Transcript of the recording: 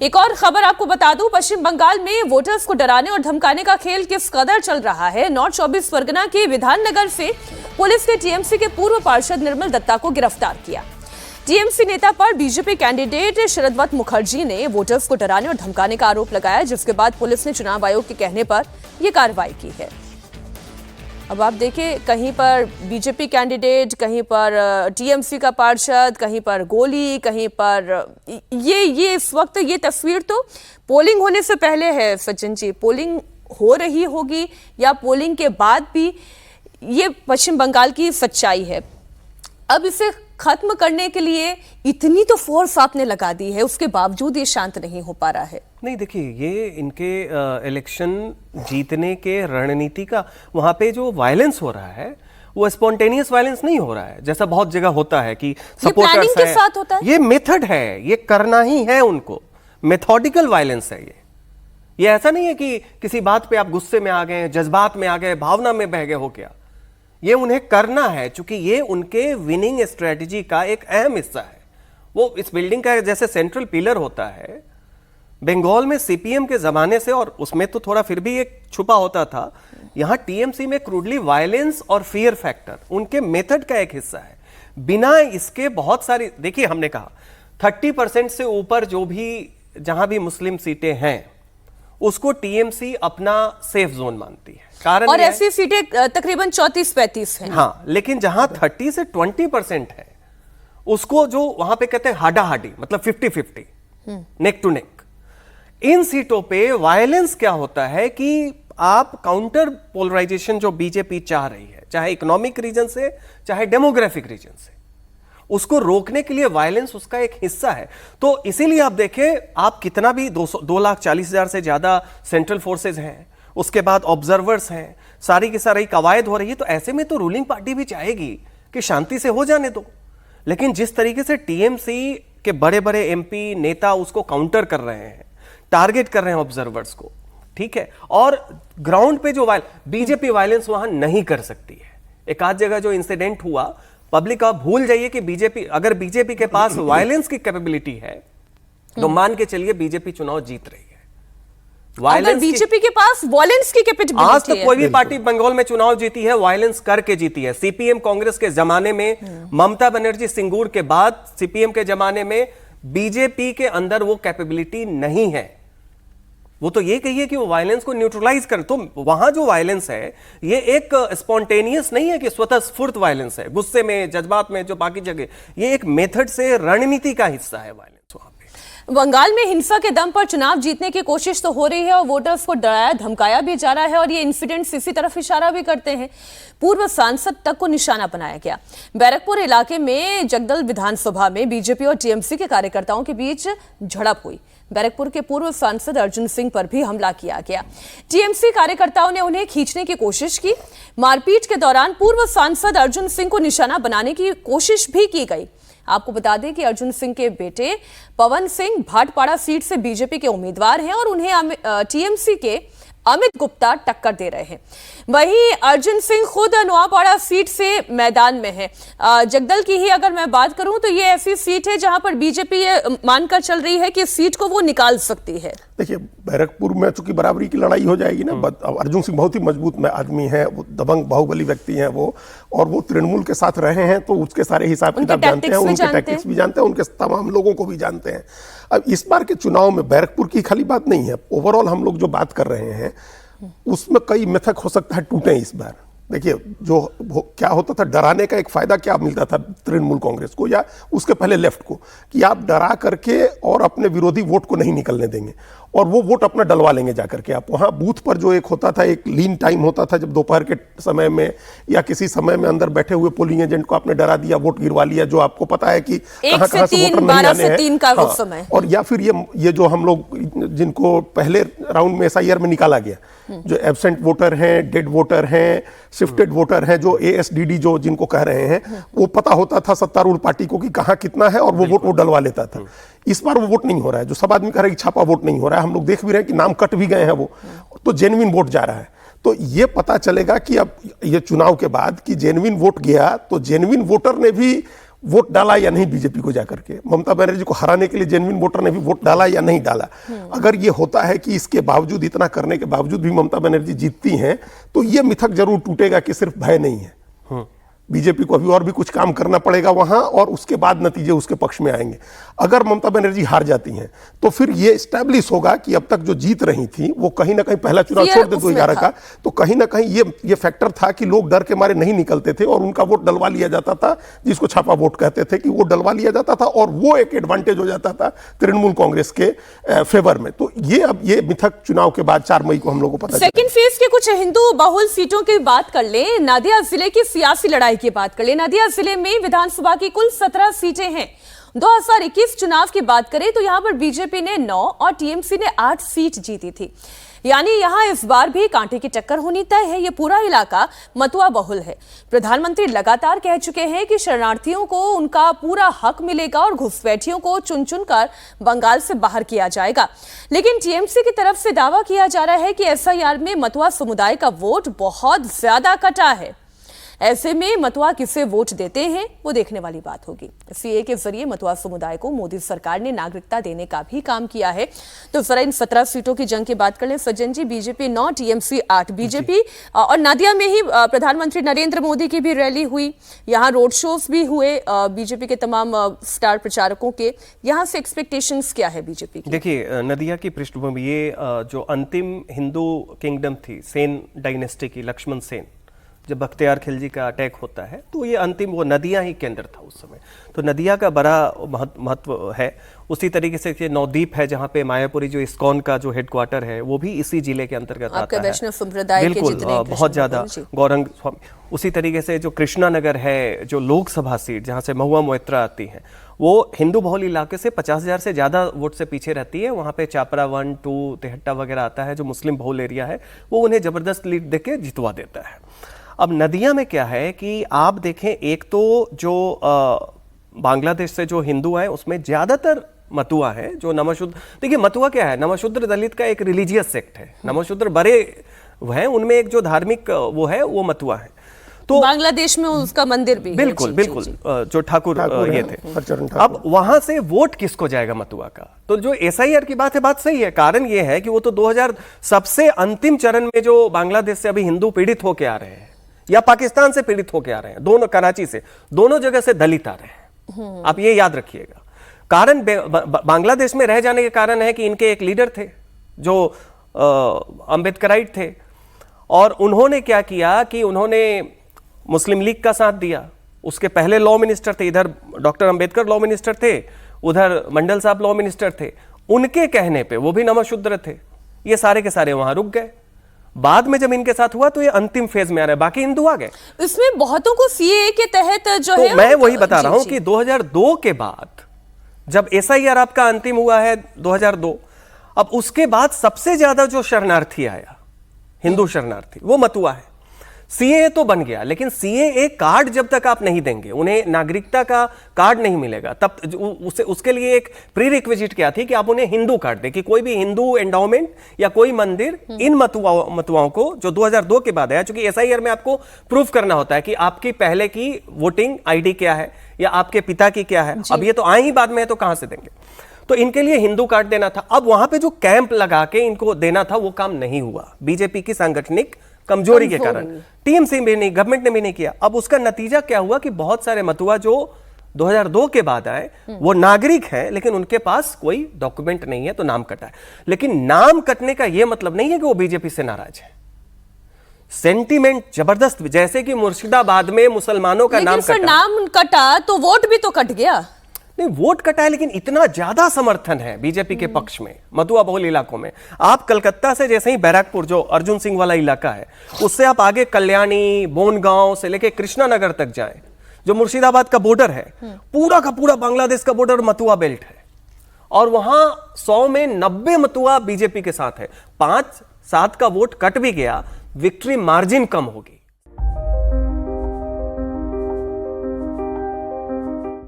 एक और खबर आपको बता दूं, पश्चिम बंगाल में वोटर्स को डराने और धमकाने का खेल किस कदर चल रहा है। नॉर्थ 24 परगना के विधाननगर से पुलिस ने टीएमसी के पूर्व पार्षद निर्मल दत्ता को गिरफ्तार किया। टीएमसी नेता पर बीजेपी कैंडिडेट शरदवत मुखर्जी ने वोटर्स को डराने और धमकाने का आरोप लगाया, जिसके बाद पुलिस ने चुनाव आयोग के कहने पर यह कार्रवाई की है। अब आप देखिए, कहीं पर बीजेपी कैंडिडेट, कहीं पर टीएमसी का पार्षद, कहीं पर गोली, कहीं पर ये इस वक्त ये तस्वीर तो पोलिंग होने से पहले है। सचिन जी, पोलिंग हो रही होगी या पोलिंग के बाद भी, ये पश्चिम बंगाल की सच्चाई है। अब इसे खत्म करने के लिए इतनी तो फोर्स आपने लगा दी है, उसके बावजूद ये शांत नहीं हो पा रहा है। नहीं, देखिए, ये इनके इलेक्शन जीतने के रणनीति का, वहां पे जो वायलेंस हो रहा है वो स्पॉन्टेनियस वायलेंस नहीं हो रहा है जैसा बहुत जगह होता है कि सपोर्टर्स के साथ होता है। ये मेथड है, ये करना ही है उनको, मेथोडिकल वायलेंस है ये ऐसा नहीं है कि किसी बात पे आप गुस्से में आ गए, जज्बात में आ गए, भावना में बह गए हो क्या। ये उन्हें करना है, क्योंकि ये उनके विनिंग स्ट्रेटजी का एक अहम हिस्सा है। वो इस बिल्डिंग का जैसे सेंट्रल पिलर होता है। बंगाल में सीपीएम के जमाने से, और उसमें तो थोड़ा फिर भी एक छुपा होता था, यहां टीएमसी में क्रूडली वायलेंस और फियर फैक्टर उनके मेथड का एक हिस्सा है। बिना इसके बहुत सारी, देखिए, हमने कहा 30% से ऊपर जो भी जहां भी मुस्लिम सीटें हैं उसको टीएमसी अपना सेफ जोन मानती है। कारण और ऐसी सीटें तकरीबन 34-35 हैं। हाँ, लेकिन जहां 30 से 20% है उसको जो वहां पे कहते हैं हाडाहाडी, मतलब 50-50, नेक टू नेक। इन सीटों पे वायलेंस क्या होता है कि आप काउंटर पोलराइजेशन जो बीजेपी चाह रही है, चाहे इकोनॉमिक रीजन से चाहे डेमोग्राफिक रीजन से, उसको रोकने के लिए वायलेंस उसका एक हिस्सा है। तो इसीलिए आप देखें, आप कितना भी 2,40,000 से ज्यादा सेंट्रल फोर्सेज हैं, उसके बाद ऑब्जर्वर्स हैं, सारी की सारी कवायद हो रही है, तो ऐसे में तो रूलिंग पार्टी भी चाहेगी कि शांति से हो जाने दो। लेकिन जिस तरीके से टीएमसी के बड़े बड़े एमपी नेता उसको काउंटर कर रहे हैं, टारगेट कर रहे हैं ऑब्जर्वर्स को, ठीक है, और ग्राउंड पे जो बीजेपी वायलेंस वहां नहीं कर सकती है। एक आध जगह जो इंसिडेंट हुआ, पब्लिक आप भूल जाइए कि बीजेपी, अगर बीजेपी के पास वायलेंस की कैपेबिलिटी है तो मान के चलिए बीजेपी चुनाव जीत रही है। अगर बीजेपी के पास वायलेंस की कैपेबिलिटी है, आज तक कोई भी पार्टी बंगाल में चुनाव जीती है वायलेंस करके जीती है। सीपीएम कांग्रेस के जमाने में, ममता बनर्जी सिंगूर के बाद सीपीएम के जमाने में बीजेपी के अंदर वो कैपेबिलिटी नहीं है। वो तो ये कहिए कि वो वायलेंस को न्यूट्रलाइज कर, तो वहां जो वायलेंस है ये एक स्पॉन्टेनियस नहीं है कि स्वतः स्फूर्त वायलेंस है, गुस्से में, जज्बात में, जो बाकी जगह, ये एक मेथड से रणनीति का हिस्सा है वायलेंस। वहां पे बंगाल में हिंसा के दम पर चुनाव जीतने की कोशिश तो हो रही है और वोटर्स को डराया धमकाया भी जा रहा है, और ये इंसिडेंट्स इसी तरफ इशारा भी करते हैं। पूर्व सांसद तक को निशाना बनाया गया। बैरकपुर इलाके में जगदल विधानसभा में बीजेपी और टीएमसी के कार्यकर्ताओं के बीच झड़प हुई। बैरकपुर के पूर्व सांसद अर्जुन सिंह पर भी हमला किया गया। टीएमसी कार्यकर्ताओं ने उन्हें खींचने की कोशिश की। मारपीट के दौरान पूर्व सांसद अर्जुन सिंह को निशाना बनाने की कोशिश भी की गई। आपको बता दें कि अर्जुन सिंह के बेटे पवन सिंह भाटपाड़ा सीट से बीजेपी के उम्मीदवार हैं और उन्हें टीएमसी के अमित गुप्ता टक्कर दे रहे हैं। वहीं अर्जुन सिंह खुद नोआपाड़ा सीट से मैदान में है। जगदल की ही अगर मैं बात करूं तो ये ऐसी सीट है जहां पर बीजेपी ये मानकर चल रही है कि सीट को वो निकाल सकती है। देखिए, बैरकपुर में चूंकि बराबरी की लड़ाई हो जाएगी ना, अर्जुन सिंह बहुत ही मजबूत आदमी है, वो दबंग बाहुबली व्यक्ति हैं वो, और वो तृणमूल के साथ रहे हैं, तो उसके सारे हिसाब किताब जानते हैं, उनके टैक्टिक्स भी जानते हैं, उनके तमाम लोगों को भी जानते हैं। अब इस बार के चुनाव में बैरकपुर की खाली बात नहीं है, ओवरऑल हम लोग जो बात कर रहे हैं उसमें कई मिथक हो सकता है टूटे इस बार। देखिए, जो क्या होता था, डराने का एक फायदा क्या मिलता था तृणमूल कांग्रेस को या उसके पहले लेफ्ट को, कि आप डरा करके और अपने विरोधी वोट को नहीं निकलने देंगे और वो वोट अपना डलवा लेंगे जाकर के। आप वहां बूथ पर जो एक होता था, एक लीन टाइम होता था, जब दोपहर के समय में या किसी समय में अंदर बैठे हुए पोलिंग एजेंट को आपने डरा दिया, वोट गिरवा लिया, जो आपको पता है कि कहां से वोटर नहीं आने हैं। और या फिर ये जो हम लोग जिनको पहले राउंड में एसआईआर में निकाला गया, जो एब्सेंट वोटर हैं, डेड वोटर हैं, शिफ्टेड वोटर हैं, जो एएसडीडी जो जिनको कह रहे हैं, वो पता होता था सत्तारूढ़ पार्टी को कि कहां कितना है और वो वोट वो डलवा लेता था। इस बार वो वोट नहीं हो रहा है, जो सब आदमी कह रहे हैं कि छापा वोट नहीं हो रहा है, हम लोग देख भी रहे हैं कि नाम कट भी गए हैं, वो तो जेन्युइन वोट जा रहा है। तो ये पता चलेगा कि अब ये चुनाव के बाद कि जेन्युइन वोट गया तो जेन्युइन वोटर ने भी वोट डाला या नहीं बीजेपी को जाकर के, ममता बनर्जी को हराने के लिए जेन्युइन वोटर ने भी वोट डाला या नहीं डाला। अगर ये होता है कि इसके बावजूद, इतना करने के बावजूद भी ममता बनर्जी जीतती हैं, तो ये मिथक जरूर टूटेगा कि सिर्फ भय नहीं है, बीजेपी को अभी और भी कुछ काम करना पड़ेगा वहां, और उसके बाद नतीजे उसके पक्ष में आएंगे। अगर ममता बनर्जी हार जाती हैं तो फिर ये एस्टैब्लिश होगा कि अब तक जो जीत रही थी वो कहीं ना कहीं, पहला चुनाव छोड़ दे 2011 का, तो कहीं ना कहीं ये फैक्टर था कि लोग डर के मारे नहीं निकलते थे और उनका वोट डलवा लिया जाता था, जिसको छापा वोट कहते थे, कि वो डलवा लिया जाता था और वो एक एडवांटेज हो जाता था तृणमूल कांग्रेस के फेवर में। तो ये अब ये मिथक चुनाव के बाद 4 मई को हम लोग को पता। सेकंड फेज के कुछ हिंदू बहुल सीटों की बात कर ले, नादिया जिले की सियासी लड़ाई की बात कर ले। नादिया जिले में विधानसभा की कुल 17 सीटें हैं। 2021 चुनाव की बात करें तो यहां पर बीजेपी ने 9 और टीएमसी ने 8 सीट जीती थी, यानी यहां इस बार भी कांटे की टक्कर होनी तय है। यह पूरा इलाका मतुआ बहुल है। प्रधानमंत्री लगातार कह चुके हैं कि शरणार्थियों को उनका पूरा हक मिलेगा और घुसपैठियों को चुन चुनकर बंगाल से बाहर किया जाएगा। लेकिन टीएमसी की तरफ से दावा किया जा रहा है कि एसआईआर में मतुआ समुदाय का वोट बहुत ज्यादा कटा है। ऐसे में मतुआ किसे वोट देते हैं वो देखने वाली बात होगी। सीए के जरिए मतुआ समुदाय को मोदी सरकार ने नागरिकता देने का भी काम किया है। तो जरा इन 17 सीटों की जंग की बात कर लें सज्जन जी। BJP 9, TMC 8। बीजेपी और नादिया में ही प्रधानमंत्री नरेंद्र मोदी की भी रैली हुई, यहाँ रोड शोज भी हुए बीजेपी के तमाम स्टार प्रचारकों के। यहाँ से एक्सपेक्टेशंस क्या है बीजेपी की? देखिए, नदिया की पृष्ठभूमि, ये जो अंतिम हिंदू किंगडम थी सेन डायनेस्टी की, लक्ष्मण सेन, जब बख्तियार खिलजी का अटैक होता है तो ये अंतिम वो नदिया ही केंद्र था उस समय। तो नदिया का बड़ा महत्व है। उसी तरीके से ये नवद्वीप है जहाँ पे मायापुरी जो इस्कॉन का जो हेडक्वार्टर है वो भी इसी जिले के अंतर्गत आता है। वैष्णव संप्रदाय के बिल्कुल, बहुत ज्यादा गौरंग स्वामी। उसी तरीके से जो कृष्णा नगर है, जो लोकसभा सीट जहाँ से महुआ मोइत्रा आती है, वो हिंदू बहुल इलाके से 50,000 से ज्यादा वोट से पीछे रहती है। वहाँ पे चापरा 1, 2, तेहट्टा वगैरह आता है जो मुस्लिम बहुल एरिया है, वो उन्हें जबरदस्त लीड देके जितवा देता है। अब नदिया में क्या है कि आप देखें, एक तो जो बांग्लादेश से जो हिंदू हैं उसमें ज्यादातर मतुआ है जो नमशूद्र। देखिए, मतुआ क्या है? नमशूद्र दलित का एक रिलीजियस सेक्ट है। नमशूद्र बड़े हैं, उनमें एक जो धार्मिक वो है वो मतुआ है। तो बांग्लादेश में उसका मंदिर भी बिल्कुल बिल्कुल जो ठाकुर ये थे। अब वहां से वोट किसको जाएगा मतुआ का? तो जो एसआईआर की बात है, बात सही है। कारण ये है कि वो तो 2000 सबसे अंतिम चरण में जो बांग्लादेश से अभी हिंदू पीड़ित होके आ रहे हैं या पाकिस्तान से पीड़ित होके आ रहे हैं, दोनों, कराची से, दोनों जगह से दलित आ रहे हैं। आप ये याद रखिएगा। कारण बांग्लादेश में रह जाने के कारण है कि इनके एक लीडर थे जो अंबेडकराइट थे, और उन्होंने क्या किया कि उन्होंने मुस्लिम लीग का साथ दिया। उसके पहले लॉ मिनिस्टर थे, इधर डॉक्टर अंबेडकर लॉ मिनिस्टर थे, उधर मंडल साहब लॉ मिनिस्टर थे। उनके कहने पे, वो भी नमशूद्र थे, ये सारे के सारे वहां रुक गए। बाद में जब इनके साथ हुआ तो ये अंतिम फेज में आ रहा है, बाकी हिंदू आ गए। इसमें बहुतों को सीए के तहत जो तो है, मैं वही बता रहा हूं कि 2002 के बाद जब एसआईआर आपका अंतिम हुआ है 2002, अब उसके बाद सबसे ज्यादा जो शरणार्थी आया, हिंदू शरणार्थी, वो मतुआ है। सीए तो बन गया, लेकिन सीए कार्ड जब तक आप नहीं देंगे, उन्हें नागरिकता का कार्ड नहीं मिलेगा, तब उसके लिए एक प्री रिक्विजिट क्या थी कि आप उन्हें हिंदू कार्ड दें, कि कोई भी हिंदू एंडाउमेंट या कोई मंदिर इन मतुआओं को, जो 2002 के बाद आया, चूंकि एसआईआर में आपको प्रूफ करना होता है कि आपकी पहले की वोटिंग आईडी क्या है या आपके पिता की क्या है। अब ये तो आए ही बाद में है, तो कहां से देंगे? तो इनके लिए हिंदू कार्ड देना था। अब वहां पे जो कैंप लगा के इनको देना था वो काम नहीं हुआ, बीजेपी की सांगठनिक कमजोरी के कारण। टीएमसी भी नहीं, गवर्नमेंट ने भी नहीं किया। अब उसका नतीजा क्या हुआ कि बहुत सारे मतुआ जो 2002 के बाद आए वो नागरिक हैं, लेकिन उनके पास कोई डॉक्यूमेंट नहीं है, तो नाम कटा है। लेकिन नाम कटने का यह मतलब नहीं है कि वो बीजेपी से नाराज है। सेंटीमेंट जबरदस्त, जैसे कि मुर्शिदाबाद में मुसलमानों का नाम कटा, नाम कटा तो वोट भी तो कट गया। नहीं, वोट कटा है, लेकिन इतना ज्यादा समर्थन है बीजेपी के पक्ष में मतुआ बहुल इलाकों में। आप कलकत्ता से जैसे ही बैरकपुर, जो अर्जुन सिंह वाला इलाका है, उससे आप आगे कल्याणी, बोनगांव से लेके कृष्णा नगर तक जाएं, जो मुर्शिदाबाद का बॉर्डर है, पूरा का पूरा बांग्लादेश का बॉर्डर मतुआ बेल्ट है। और वहां 100 में 90 मतुआ बीजेपी के साथ है। 5-7 का वोट कट भी गया, विक्ट्री मार्जिन कम होगी।